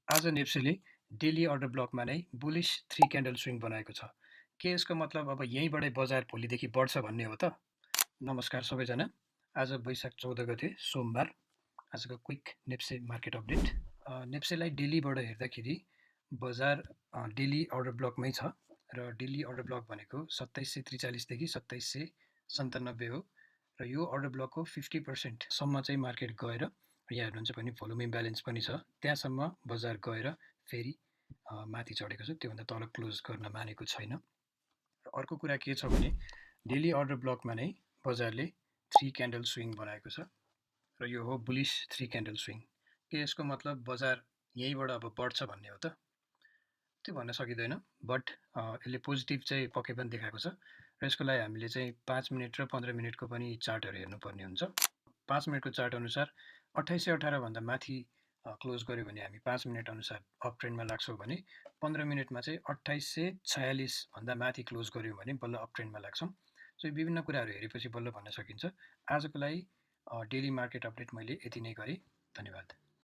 आज नेप्सीले daily order ब्लकमा नै bullish 3 candle swing बनाएको छ। के यसको मतलब अब यहीँबाटै बजार भोलिदेखि बढ्छ भन्ने हो त? नमस्कार सबैजना। आज वैशाख 14 गते सोमबार। आजको क्विक नेप्से मार्केट अपडेट। नेप्सेलाई डेलीबाट हेर्दाखेरि बजार डेली अर्डर ब्लकमै छ र डेली अर्डर ब्लक भनेको 2743 देखि 2797 हो र यो अर्डर ब्लकको 50% सम्म चाहिँ मार्केट गएर यहाँ हेर्नुहुन्छ भने भोल्युम इम्ब्यालेन्स पनि छ, त्यहाँसम्म बजार गएर फेरि माथि चढेको छ, त्योभन्दा तल क्लोज गर्न मानेको छैन। र अर्को कुरा के छ भने डेली अर्डर ब्लकमा नै बजारले 3 क्यान्डल स्विङ बनाएको छ र यो हो बुलिश 3 क्यान्डल स्विङ। के यसको मतलब बजार यहीँबाट अब बढ्छ भन्ने हो त? त्यो भन्न सकिँदैन, बट यसले पोजिटिभ चाहिँ पक्कै पनि देखाएको छ र यसको लागि हामीले चाहिँ 5 मिनट र 15 मिनटको पनि चार्टहरू हेर्नुपर्ने हुन्छ। 5 मिनटको चार्ट अनुसार 2818 भन्दा माथि क्लोज गर्यो भने हामी 5 मिनट अनुसार अप ट्रेन्डमा लाग्छौँ भने 15 मिनटमा चाहिँ 2846 भन्दा माथि क्लोज गर्यो भने बल्ल अप ट्रेन्डमा लाग्छौँ। सो यो विभिन्न कुराहरू हेरेपछि बल्ल भन्न सकिन्छ। आजको लागि डेली मार्केट अपडेट मैले यति नै गरेँ। धन्यवाद।